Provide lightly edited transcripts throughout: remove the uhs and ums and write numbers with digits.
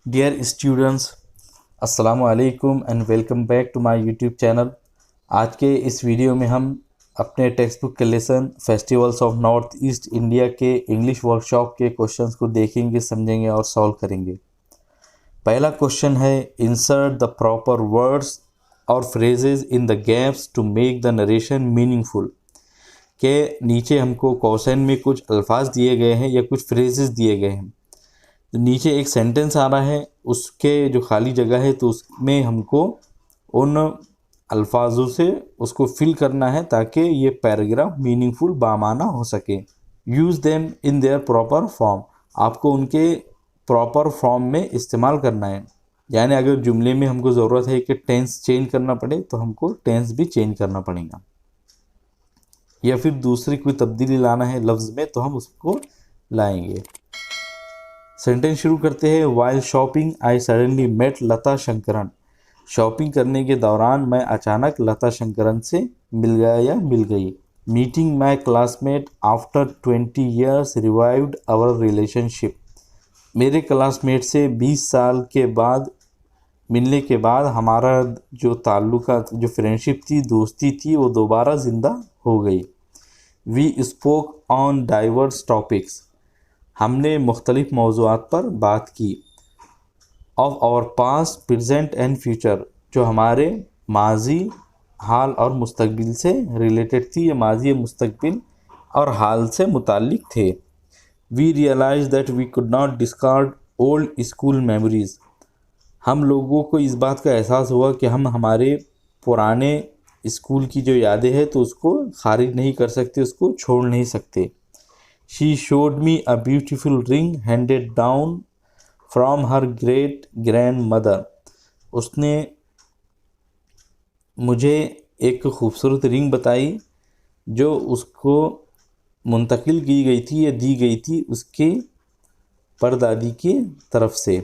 Dear students, अस्सलामु अलैकुम and welcome back to my YouTube channel. आज के इस वीडियो में हम अपने टेक्स्ट बुक के lesson festivals of North East India के इंग्लिश वर्कशॉप के क्वेश्चंस को देखेंगे, समझेंगे और सॉल्व करेंगे। पहला क्वेश्चन है, इंसर्ट द प्रॉपर वर्ड्स और phrases in the gaps to make the narration meaningful. के नीचे हमको क्वेश्चन में कुछ अल्फाज दिए गए हैं या कुछ फ्रेजेस दिए गए हैं। तो नीचे एक सेंटेंस आ रहा है, उसके जो खाली जगह है तो उसमें हमको उन अल्फाजों से उसको फिल करना है ताकि ये पैराग्राफ मीनिंगफुल बामाना हो सके। Use them in their proper form, आपको उनके प्रॉपर फॉर्म में इस्तेमाल करना है। यानी अगर जुमले में हमको ज़रूरत है कि टेंस चेंज करना पड़े तो हमको टेंस भी चेंज करना पड़ेगा, या फिर दूसरी कोई तब्दीली लाना है लफ्ज़ में तो हम उसको लाएंगे। सेंटेंस शुरू करते हैं। While shopping I suddenly met Lata Shankaran. Shopping करने के दौरान मैं अचानक लता शंकरन से मिल गया या मिल गई। Meeting my classmate after 20 years revived our relationship. मेरे क्लासमेट से 20 साल के बाद मिलने के बाद हमारा जो ताल्लुकात, जो फ्रेंडशिप थी, दोस्ती थी, वो दोबारा ज़िंदा हो गई। We spoke on diverse topics, हमने मुख्तलिफ मौज़ूआत पर बात की। Of our past, present and future, जो हमारे माजी, हाल और मुस्तकबिल से रिलेटेड थी, या माजी, मुस्तकबिल और हाल से मुताल्लिक थे। We realise that we could not discard old school memories, हम लोगों को इस बात का एहसास हुआ कि हम हमारे पुराने स्कूल की जो यादें हैं तो उसको खारिज नहीं कर सकते, उसको छोड़ नहीं सकते। She showed me a beautiful ring handed down from her great grandmother. उसने मुझे एक खूबसूरत रिंग बताई जो उसको मुंतकिल की गई थी या दी गई थी उसके परदादी की तरफ से।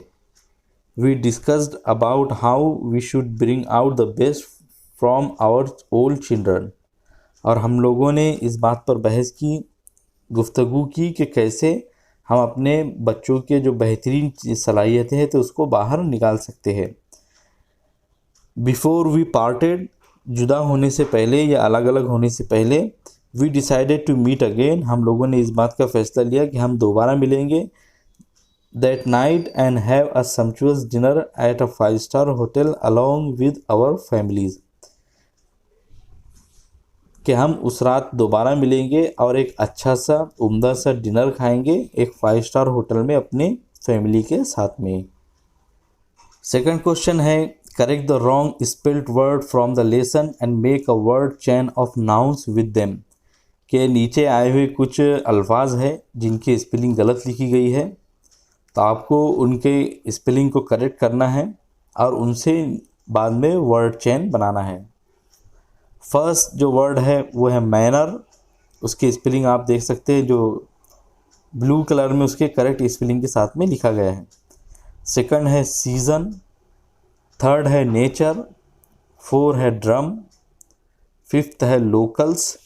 We discussed about how we should bring out the best from our old children. और हम लोगों ने इस बात पर बहस की, गुफ्तगू की कि कैसे हम अपने बच्चों के जो बेहतरीन सलाहियतें हैं तो उसको बाहर निकाल सकते हैं। बिफोर वी पार्टेड, जुदा होने से पहले या अलग अलग होने से पहले, we decided to meet again, हम लोगों ने इस बात का फ़ैसला लिया कि हम दोबारा मिलेंगे। That night and have a sumptuous dinner at a five star hotel along with our families, कि हम उस रात दोबारा मिलेंगे और एक अच्छा सा उम्दा सा डिनर खाएंगे एक 5-स्टार होटल में अपने फैमिली के साथ में। सेकंड क्वेश्चन है, correct the wrong spelled word from the lesson and make a word chain of nouns with them. के नीचे आए हुए कुछ अल्फाज हैं जिनकी स्पेलिंग गलत लिखी गई है, तो आपको उनके स्पेलिंग को करेक्ट करना है और उनसे बाद में वर्ड चेन बनाना है। फर्स्ट जो वर्ड है वो है मैनर, उसकी स्पेलिंग आप देख सकते हैं जो ब्लू कलर में उसके करेक्ट स्पेलिंग के साथ में लिखा गया है। सेकंड है सीज़न, थर्ड है नेचर, 4 है ड्रम, 5th है लोकल्स,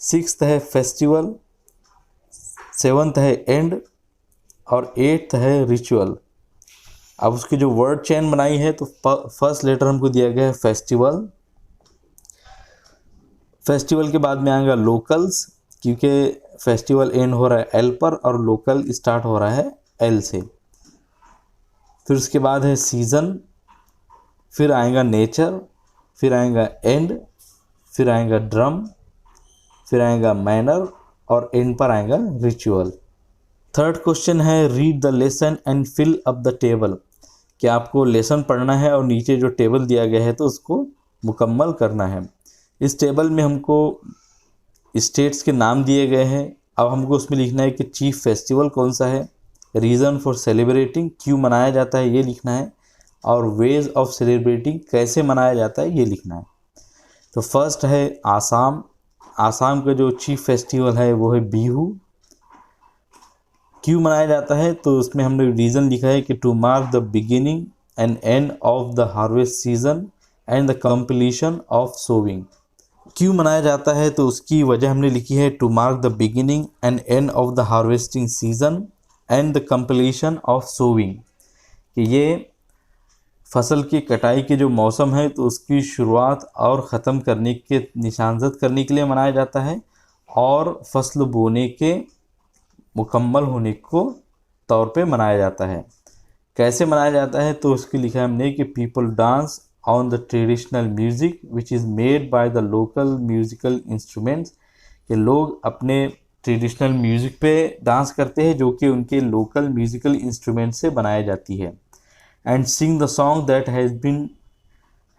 6th है फेस्टिवल, 7th है एंड और 8th है रिचुअल। अब उसकी जो वर्ड चेन बनाई है तो फर्स्ट लेटर हमको दिया गया है फेस्टिवल, फेस्टिवल के बाद में आएगा लोकल्स, क्योंकि फेस्टिवल एंड हो रहा है एल पर और लोकल स्टार्ट हो रहा है एल से। फिर उसके बाद है सीज़न, फिर आएगा नेचर, फिर आएगा एंड, फिर आएगा ड्रम, फिर आएगा मैनर और एंड पर आएगा रिचुअल। थर्ड क्वेश्चन है, read the lesson and fill up the table, कि आपको लेसन पढ़ना है और नीचे जो टेबल दिया गया है तो उसको मुकम्मल करना है। इस टेबल में हमको स्टेट्स के नाम दिए गए हैं। अब हमको उसमें लिखना है कि चीफ फेस्टिवल कौन सा है, रीज़न फॉर सेलिब्रेटिंग, क्यों मनाया जाता है ये लिखना है, और वेज ऑफ सेलिब्रेटिंग, कैसे मनाया जाता है ये लिखना है। तो फर्स्ट है आसाम, आसाम का जो चीफ फेस्टिवल है वो है बिहू। क्यों मनाया जाता है तो उसमें हमने रीज़न लिखा है कि to mark the beginning and end of the harvest season and the completion of sowing. क्यों मनाया जाता है तो उसकी वजह हमने लिखी है to mark the beginning and end of the harvesting season and the completion of sowing, कि ये फसल की कटाई के जो मौसम है तो उसकी शुरुआत और ख़त्म करने के निशानजद करने के लिए मनाया जाता है, और फसल बोने के मुकम्मल होने को तौर पे मनाया जाता है। कैसे मनाया जाता है तो उसकी लिखा है हमने कि people dance on the traditional music which is made by the local musical instruments, कि लोग अपने ट्रेडिशनल म्यूज़िक पे डांस करते हैं जो कि उनके लोकल म्यूज़िकल इंस्ट्रूमेंट से बनाई जाती है। And sing the song that has been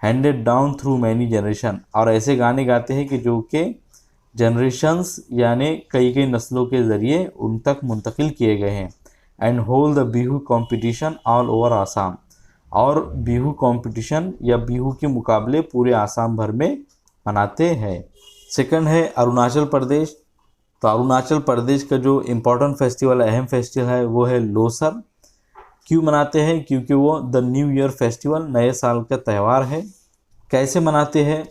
handed down through many generation, और ऐसे गाने गाते हैं कि जो कि जनरेशन्स यानी कई कई नस्लों के ज़रिए उन तक मुंतकिल किए गए हैं। And hold the Bihu competition all over Assam, और बिहू कंपटीशन या बिहू के मुकाबले पूरे आसाम भर में मनाते हैं। सेकंड है अरुणाचल प्रदेश। तो अरुणाचल प्रदेश का जो इम्पोर्टेंट फेस्टिवल है, अहम फेस्टिवल है, वो है लोसर। क्यों मनाते हैं? क्योंकि वो द न्यू ईयर फेस्टिवल, नए साल का त्यौहार है। कैसे मनाते हैं?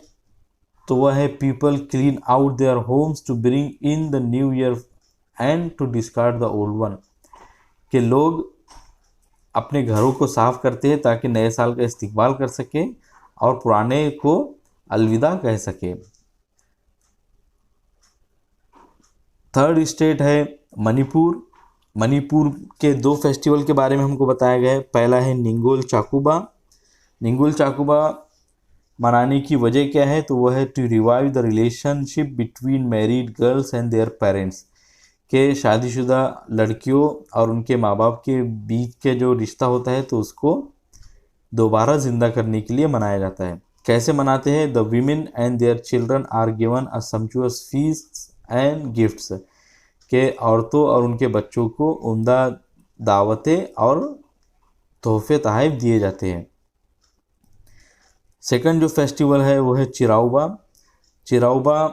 तो वह है people clean out their homes to bring in the new year and to discard the old one, कि लोग अपने घरों को साफ करते हैं ताकि नए साल का इस्तकबाल कर सके और पुराने को अलविदा कह सके। थर्ड स्टेट है मणिपुर। मणिपुर के 2 फेस्टिवल के बारे में हमको बताया गया है। पहला है निंगोल चाकुबा। निंगोल चाकुबा मनाने की वजह क्या है? तो वह है to revive the relationship between married girls and their parents, के शादीशुदा लड़कियों और उनके माँ बाप के बीच के जो रिश्ता होता है तो उसको दोबारा ज़िंदा करने के लिए मनाया जाता है। कैसे मनाते हैं? The women and their children are given a sumptuous feast and gifts, के औरतों और उनके बच्चों को उम्दा दावतें और तोहफे तोहफ़े दिए जाते हैं। सेकंड जो फेस्टिवल है वो है चिराउबा। चिराउबा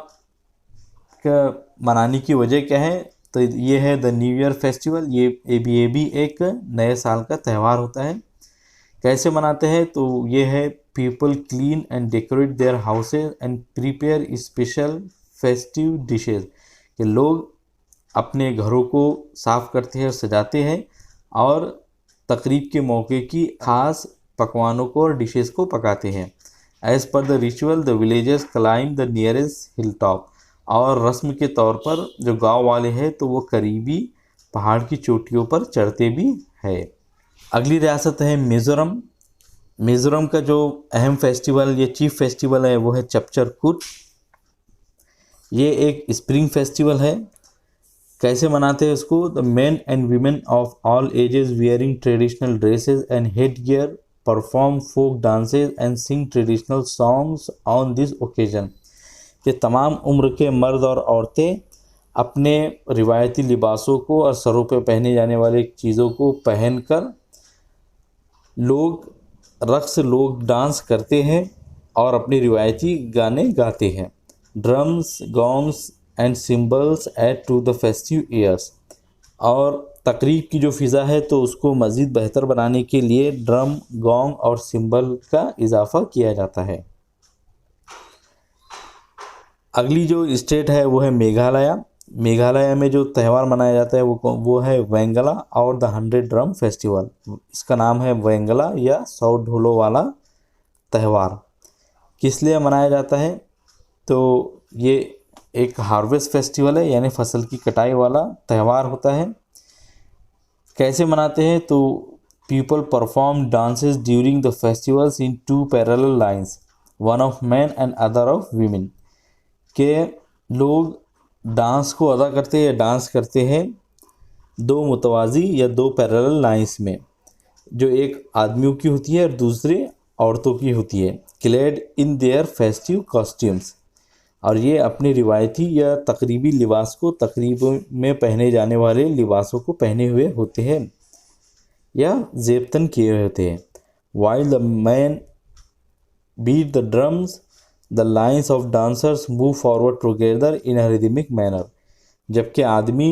का मनाने की वजह क्या है? तो ये है द न्यू ईयर फेस्टिवल। ये भी एक नए साल का त्यौहार होता है। कैसे मनाते हैं? तो ये है people clean and decorate their houses and prepare special festive dishes, कि लोग अपने घरों को साफ़ करते हैं और सजाते हैं और तकरीब के मौके की ख़ास पकवानों को और डिशेस को पकाते हैं। As per the ritual the villagers climb the nearest hill top, और रस्म के तौर पर जो गांव वाले हैं तो वो करीबी पहाड़ की चोटियों पर चढ़ते भी है। अगली रियासत है मिज़ोरम। मिज़ोरम का जो अहम फेस्टिवल या चीफ फेस्टिवल है वो है चपचर कूट। ये एक स्प्रिंग फेस्टिवल है। कैसे मनाते हैं उसको? The men and women of all ages wearing traditional dresses and head gear perform folk dances and sing traditional songs on this occasion, कि तमाम उम्र के मर्द और औरतें अपने रिवायती लिबासों को और सरों पर पहने जाने वाले चीज़ों को पहनकर लोग रक्स लोग डांस करते हैं और अपने रिवायती गाने गाते हैं। Drums gongs and cymbals add to the festive years, और तकरीब की जो फ़िज़ा है तो उसको मज़ीद बेहतर बनाने के लिए ड्रम गॉन्ग और सिम्बल का इजाफ़ा किया जाता है। अगली जो स्टेट है वो है मेघालय। मेघालय में जो त्यौहार मनाया जाता है वो है वेंगला और द 100 ड्रम फेस्टिवल। इसका नाम है वेंगला या 100 ढोलों वाला त्यौहार। किस लिए मनाया जाता है? तो ये एक हार्वेस्ट फेस्टिवल है, यानी फसल की कटाई वाला त्यौहार होता है। कैसे मनाते हैं? तो people perform dances during the festivals in 2 parallel lines, one of man and other of women, के लोग डांस को अदा करते हैं या डांस करते हैं 2 मुतवाज़ी या 2 पैरेलल लाइन्स में, जो एक आदमियों की होती है और दूसरे औरतों की होती है, clad in their festive costumes, और ये अपने रिवायती या तकरीबी लिबास को तकरीब में पहने जाने वाले लिबासों को पहने हुए होते हैं या ज़ेबतन किए हुए होते हैं। While the man beat the drums the lines of dancers move forward together in a rhythmic manner, जबकि आदमी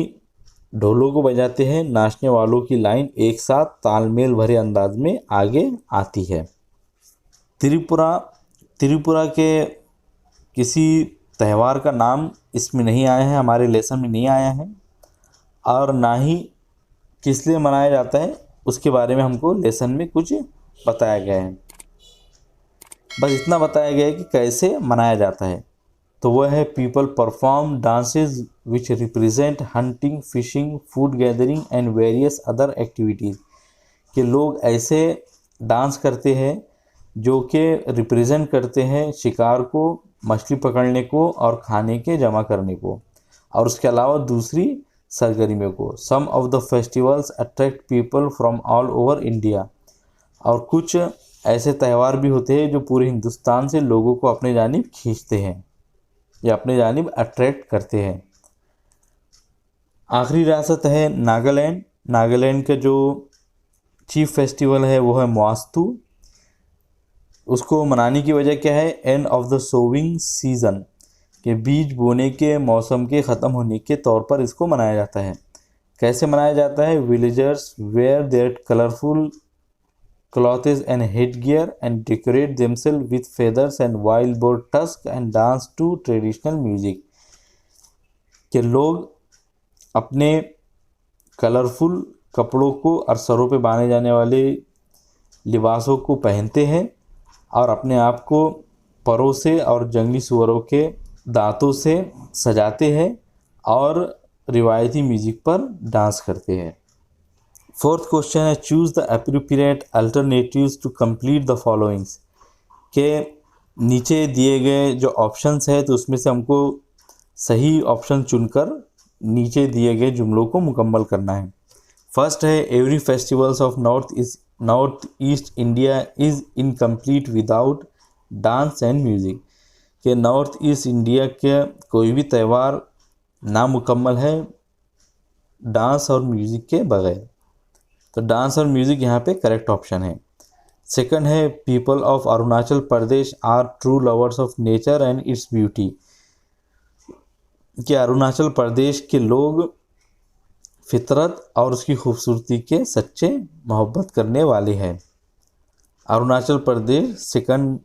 ढोलों को बजाते हैं, नाचने वालों की लाइन एक साथ तालमेल भरे अंदाज में आगे आती है। त्रिपुरा के किसी त्यौहार का नाम इसमें नहीं आया है, हमारे लेसन में नहीं आया है, और ना ही किस लिए मनाया जाता है उसके बारे में हमको लेसन में कुछ बताया गया है। बस इतना बताया गया है कि कैसे मनाया जाता है। तो वह है people perform dances which represent hunting, fishing, food gathering and various other activities. कि लोग ऐसे डांस करते हैं जो कि रिप्रेजेंट करते हैं शिकार को, मछली पकड़ने को और खाने के जमा करने को, और उसके अलावा दूसरी सरगर्मियों को। Some of the festivals attract people from all over India. और कुछ ऐसे त्यौहार भी होते हैं जो पूरे हिंदुस्तान से लोगों को अपने जानिब खींचते हैं या अपने जानिब अट्रैक्ट करते हैं। आखिरी रियासत है नागालैंड। नागालैंड का जो चीफ फेस्टिवल है वो है मवास्तु। उसको मनाने की वजह क्या है? And of the sowing season, के बीज बोने के मौसम के ख़त्म होने के तौर पर इसको मनाया जाता है। कैसे मनाया जाता है? Villagers wear their colourful clothes and headgear and decorate themselves with feathers and wild boar tusks and dance to traditional music। के लोग अपने कलरफुल कपड़ों को और सरों पे बांधे जाने वाले लिबासों को पहनते हैं और अपने आप को परों से और जंगली सुअरों के दांतों से सजाते हैं और रिवायती म्यूजिक पर डांस करते हैं। फोर्थ क्वेश्चन है choose the appropriate alternatives to complete the followings. के नीचे दिए गए जो ऑप्शंस है तो उसमें से हमको सही ऑप्शन चुनकर नीचे दिए गए जुमलों को मुकम्मल करना है। फर्स्ट है every festivals of North East India is incomplete without dance and music. के नॉर्थ ईस्ट इंडिया के कोई भी त्यौहार नामुकम्मल है डांस और म्यूज़िक के बगैर। तो डांस और म्यूज़िक यहाँ पे करेक्ट ऑप्शन है। सेकंड है people of Arunachal Pradesh are true lovers of nature and its beauty. कि अरुणाचल प्रदेश के लोग फितरत और उसकी खूबसूरती के सच्चे मोहब्बत करने वाले हैं। अरुणाचल प्रदेश सेकंड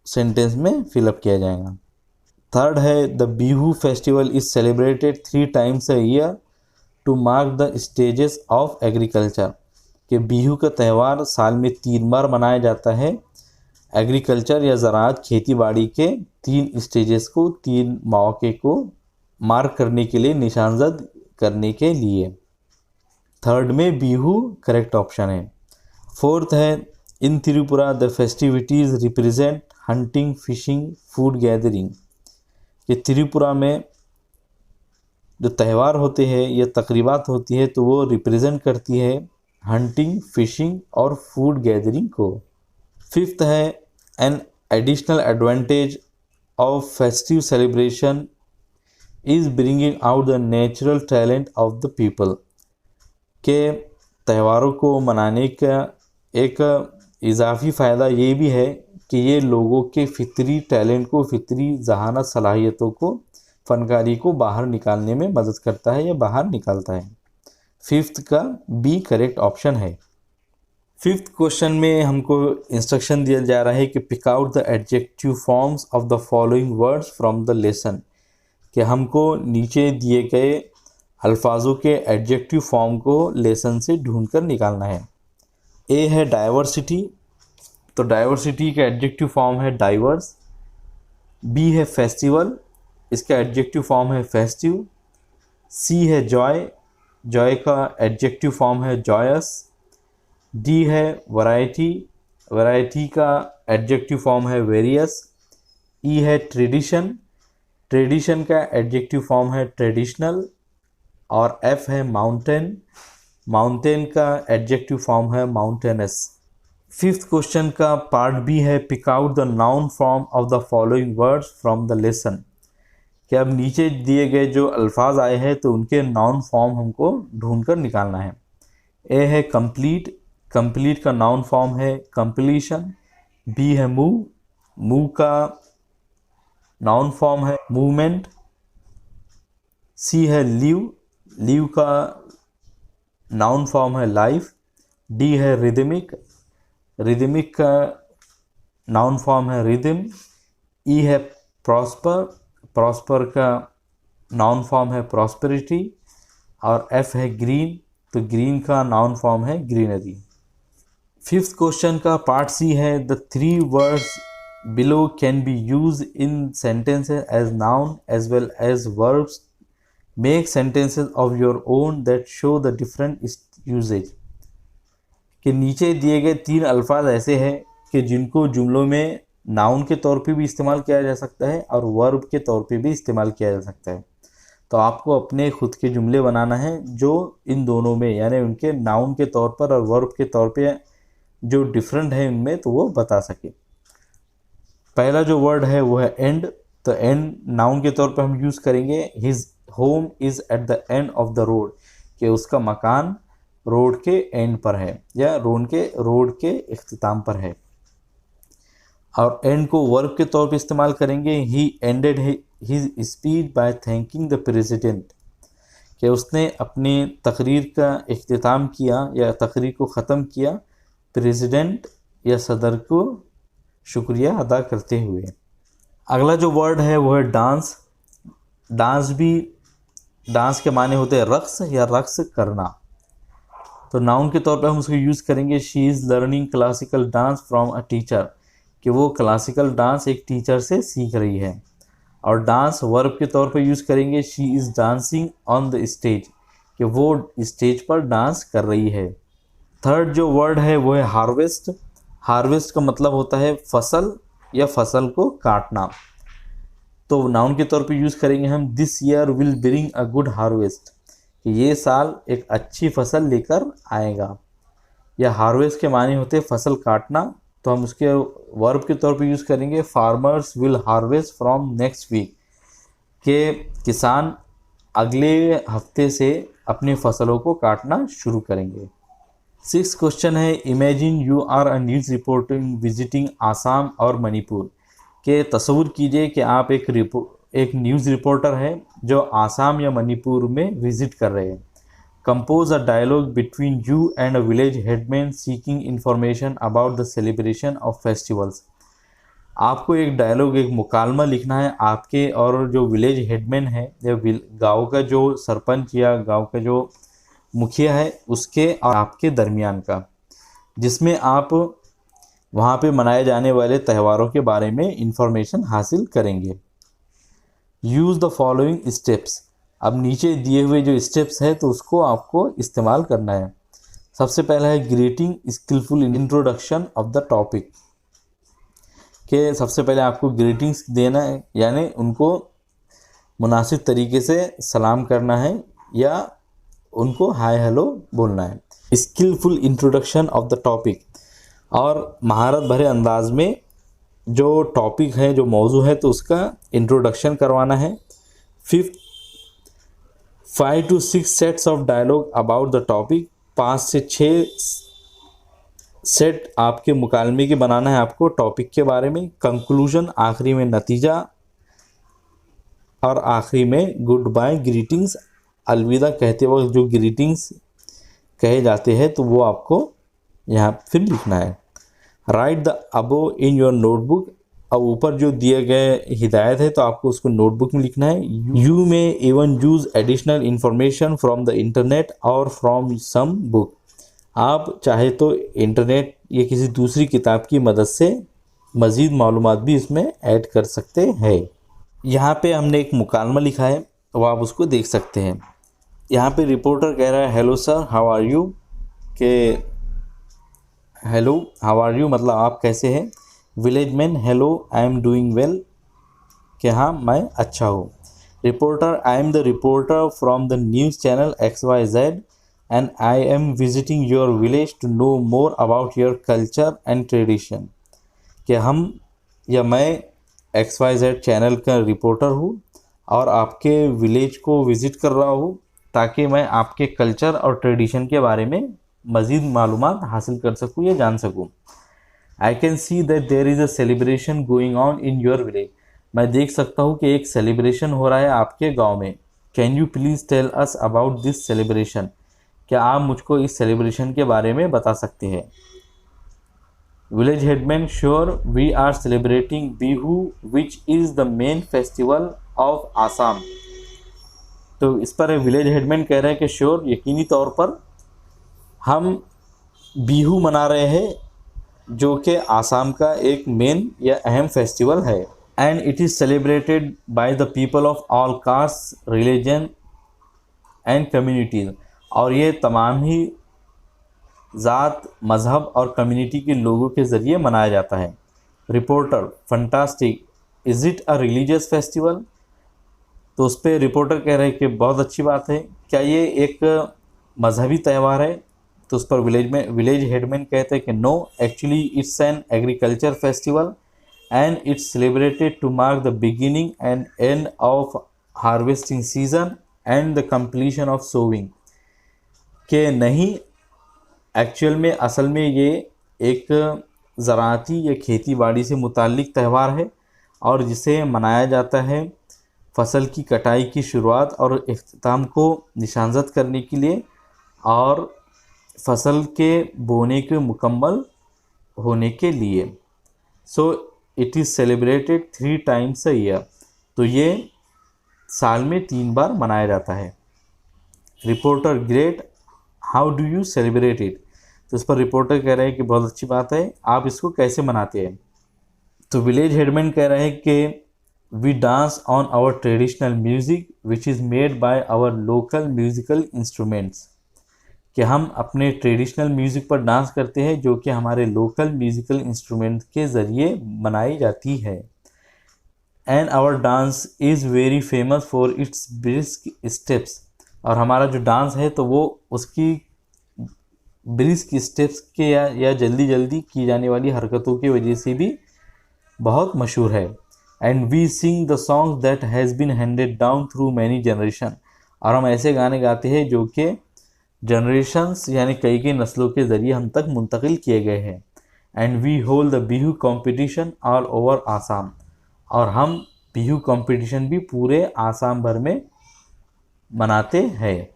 सेंटेंस में फिलअप किया जाएगा। थर्ड है the Bihu festival is celebrated 3 times a year to mark the stages of agriculture. कि बिहू का त्यौहार साल में 3 बार मनाया जाता है एग्रीकल्चर या ज़राअत खेती बाड़ी के 3 स्टेजेस को, 3 मौके को मार्क करने के लिए, निशानजद करने के लिए। थर्ड में बिहू करेक्ट ऑप्शन है। फोर्थ है in Tripura the festivities represent hunting, fishing, food gathering. कि त्रिपुरा में जो त्यौहार होते हैं या तकरीबात होती है तो वो रिप्रेजेंट करती है हंटिंग, फिशिंग और फूड गैदरिंग को। फिफ्थ है an additional advantage of festive celebration is bringing out the natural talent of the people. के त्यौहारों को मनाने का एक इजाफी फ़ायदा ये भी है कि ये लोगों के फितरी टैलेंट को, फितरी जहानत सलाहियतों को, फनकारी को बाहर निकालने में मदद करता है या बाहर निकालता है। फिफ्थ का बी करेक्ट ऑप्शन है। फिफ्थ क्वेश्चन में हमको इंस्ट्रक्शन दिया जा रहा है कि pick out the adjective forms of the following words from the lesson. कि हमको नीचे दिए गए अल्फाजों के एडजेक्टिव फॉर्म को लेसन से ढूंढकर निकालना है। ए है डाइवर्सिटी, तो डाइवर्सिटी का एडजेक्टिव फॉर्म है डाइवर्स। बी है फेस्टिवल, इसका एडजेक्टिव फॉर्म है फेस्टिव। सी है जॉय, जॉय का एडजेक्टिव फॉर्म है जॉयस। डी है वैरायटी, वैरायटी का एडजेक्टिव फॉर्म है वेरियस। ई है ट्रेडिशन, ट्रेडिशन का एडजेक्टिव फॉर्म है ट्रेडिशनल। और एफ है माउंटेन, माउंटेन का एडजेक्टिव फॉर्म है माउंटेनस। फिफ्थ क्वेश्चन का पार्ट बी है pick out the noun form of the following words from the lesson. कि अब नीचे दिए गए जो अल्फाज आए हैं तो उनके नाउन फॉर्म हमको ढूंढकर निकालना है। ए है कंप्लीट, कंप्लीट का नाउन फॉर्म है कंप्लीशन। बी है मूव, मूव का नाउन फॉर्म है मूवमेंट। सी है लीव, लीव का नाउन फॉर्म है लाइफ। डी है रिदमिक, रिदमिक का नाउन फॉर्म है रिदम। ई है प्रॉस्पर, प्रॉस्पर का नाउन फॉर्म है प्रॉस्पेरिटी। और एफ है ग्रीन, तो ग्रीन का नाउन फॉर्म है ग्रीनरी। फिफ्थ क्वेश्चन का पार्ट सी है, the 3 words below can be use in sentences as noun as well as verbs, make sentences of your own that show the different usages. कि नीचे दिए गए 3 अल्फाज ऐसे हैं कि जिनको जुमलों में नाउन के तौर पे भी इस्तेमाल किया जा सकता है और वर्ब के तौर पे भी इस्तेमाल किया जा सकता है। तो आपको अपने खुद के जुमले बनाना है जो इन दोनों में, यानी उनके नाउन के तौर पर और वर्ब के तौर पे जो डिफरेंट है उनमें, तो वो बता सके। पहला जो वर्ड है वो है एंड। तो एंड नाउन के तौर पर हम यूज़ करेंगे his home is at the end of the road, कि उसका मकान रोड के एंड पर है या रोड के इख्तिताम पर है। और एंड को वर्ब के तौर पे इस्तेमाल करेंगे, he ended his speech by thanking the president, कि उसने अपनी तकरीर का इख्तिताम किया या तकरीर को ख़त्म किया प्रेसिडेंट या सदर को शुक्रिया अदा करते हुए। अगला जो वर्ड है वो है डांस। डांस के माने होते हैं रक्स या रक्स करना। तो नाउन के तौर पर हम उसको यूज़ करेंगे, she is learning classical dance from a teacher, कि वो क्लासिकल डांस एक टीचर से सीख रही है। और डांस वर्ब के तौर पर यूज़ करेंगे, she is dancing on the stage, कि वो स्टेज पर डांस कर रही है। थर्ड जो वर्ड है वो है हार्वेस्ट। हार्वेस्ट का मतलब होता है फसल या फसल को काटना। तो नाउन के तौर पे यूज़ करेंगे हम, this year will bring a good harvest, कि ये साल एक अच्छी फसल लेकर आएगा। या हार्वेस्ट के माने होते हैं फसल काटना, तो हम उसके वर्ब के तौर पे यूज़ करेंगे, farmers will harvest from next week, के किसान अगले हफ्ते से अपनी फसलों को काटना शुरू करेंगे। 6th क्वेश्चन है, imagine you are a news reporter visiting Assam और मणिपुर, के तस्वुर कीजिए कि आप एक न्यूज़ रिपोर्टर है जो आसाम या मणिपुर में विजिट कर रहे हैं। Compose a dialogue between you and a village headman seeking information about the celebration of festivals. आपको एक डायलॉग, एक मुकालमा लिखना है आपके और जो विलेज हेडमैन है या गांव का जो सरपंच या गांव का जो मुखिया है उसके और आपके दरमियान का, जिसमें आप वहाँ पे मनाए जाने वाले त्योहारों के बारे में इंफॉर्मेशन हासिल करेंगे। Use the following steps. अब नीचे दिए हुए जो स्टेप्स है तो उसको आपको इस्तेमाल करना है। सबसे पहला है greeting skilful introduction of the topic, के सबसे पहले आपको ग्रीटिंग्स देना है, यानी उनको मुनासिब तरीके से सलाम करना है या उनको हाय हेलो बोलना है। Skilful introduction of the topic, और महारत भरे अंदाज में जो टॉपिक है, जो मौजू है, तो उसका इंट्रोडक्शन करवाना है। 5 to 6 sets of dialogue about the topic, 5 से 6 सेट आपके मुकालमे के बनाना है आपको टॉपिक के बारे में। कंक्लूजन, आखिरी में नतीजा, और आखिरी में गुड बाय ग्रीटिंग्स, अलविदा कहते वक्त जो ग्रीटिंग्स कहे जाते हैं तो वो आपको यहाँ फिर लिखना है। Right the above in your notebook, अब ऊपर जो दिए गए हिदायत है तो आपको उसको नोटबुक में लिखना है। You may even use additional information from the internet और फ्रॉम सम बुक, आप चाहे तो इंटरनेट या किसी दूसरी किताब की मदद से मज़ीद मालूमात भी इसमें ऐड कर सकते हैं। यहाँ पे हमने एक मुकालमा लिखा है, वो आप उसको देख सकते हैं। यहाँ पे रिपोर्टर कह रहा है, hello sir how are you, के हेलो हाउ आर यू मतलब आप कैसे हैं। Village man, hello I am doing well, कि हाँ मैं अच्छा हूँ। Reporter, I am the reporter from the news channel XYZ and I am visiting your village to know more about your culture and tradition, कि हम या मैं XYZ channel का रिपोर्टर हूँ और आपके विलेज को विज़िट कर रहा हूँ ताकि मैं आपके कल्चर और ट्रेडिशन के बारे में मज़ीद मालूमात हासिल कर सकूँ या जान सकूँ। I can see that there is a celebration going on in your village, मैं देख सकता हूँ कि एक सेलिब्रेशन हो रहा है आपके गांव में। Can you please tell us about this celebration, क्या आप मुझको इस सेलिब्रेशन के बारे में बता सकते हैं। Village headman, sure we are celebrating Bihu which is the main festival of Assam, तो इस पर विलेज हेडमैन कह रहे हैं कि श्योर यकीनी तौर पर हम बिहू मना रहे हैं जो कि आसाम का एक मेन या अहम फेस्टिवल है। And it is celebrated by the people of all caste religion and communities. और ये तमाम ही ज़ात, मज़हब और कम्युनिटी के लोगों के ज़रिए मनाया जाता है। Reporter: fantastic, is it a religious festival? तो उस पर रिपोर्टर कह रहे हैं कि बहुत अच्छी बात है, क्या ये एक मजहबी त्यौहार है? तो उस पर विलेज हेडमैन कहते हैं कि no, actually it's an agriculture festival and it's celebrated to mark the beginning and end of harvesting season and the completion of sowing. के नहीं, एक्चुअल में असल में ये एक ज़राअती या खेती बाड़ी से मुताल्लिक त्यौहार है और जिसे मनाया जाता है फसल की कटाई की शुरुआत और इख्तिताम को निशानजद करने के लिए और फसल के बोने के मुकम्मल होने के लिए। So it is celebrated 3 times a year. तो ये साल में 3 बार मनाया जाता है। Reporter: great, how do you celebrate it? तो इस पर रिपोर्टर कह रहे हैं कि बहुत अच्छी बात है, आप इसको कैसे मनाते हैं? तो विलेज हेडमैन कह रहे हैं कि we dance on our traditional music which is made by our local musical instruments. कि हम अपने ट्रेडिशनल म्यूज़िक पर डांस करते हैं जो कि हमारे लोकल म्यूज़िकल इंस्ट्रूमेंट के ज़रिए बनाई जाती है। And our dance is very famous for its brisk steps. और हमारा जो डांस है तो वो उसकी ब्रिस्क स्टेप्स के या जल्दी जल्दी की जाने वाली हरकतों की वजह से भी बहुत मशहूर है। And we sing the songs that has been handed down through many generation. और हम ऐसे गाने गाते हैं जो कि जनरेशन्स यानी कई कई नस्लों के ज़रिए हम तक मुंतकिल किए गए हैं। And we hold the Bihu competition all over Assam. और हम बिहू कॉम्पिटिशन भी पूरे आसाम भर में मनाते हैं।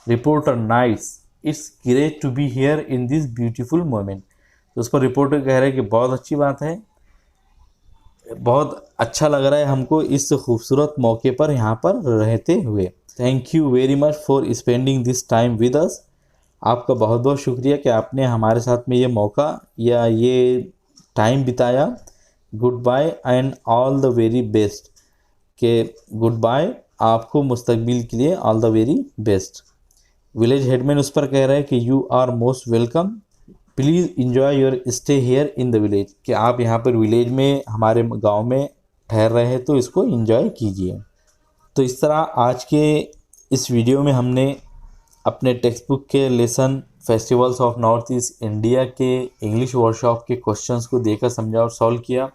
Reporter: nice, it's great to be here in this beautiful moment. तो उस पर रिपोर्टर कह रहे हैं कि बहुत अच्छी बात है, बहुत अच्छा लग रहा है हमको इस खूबसूरत मौके पर यहाँ पर रहते हुए। Thank you very much for spending this time with us. आपका बहुत बहुत शुक्रिया कि आपने हमारे साथ में ये मौका या ये टाइम बिताया। Good bye and all the very best. के गुड बाय, आपको मुस्तकबिल के लिए all the very best. Village headman उस पर कह रहे हैं कि you are most welcome, please enjoy your stay here in the village. कि आप यहाँ पर विलेज में हमारे गांव में ठहर रहे हैं तो इसको एंजॉय कीजिए। तो इस तरह आज के इस वीडियो में हमने अपने टेक्स्ट बुक के lesson festivals of North East India के इंग्लिश वर्कशॉप के क्वेश्चंस को देखकर समझा और सॉल्व किया।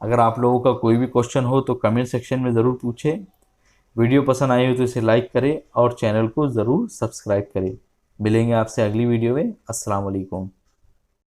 अगर आप लोगों का कोई भी क्वेश्चन हो तो कमेंट सेक्शन में ज़रूर पूछें। वीडियो पसंद आई हो तो इसे लाइक करें और चैनल को ज़रूर सब्सक्राइब करें। मिलेंगे आपसे अगली वीडियो में। अस्सलाम वालेकुम।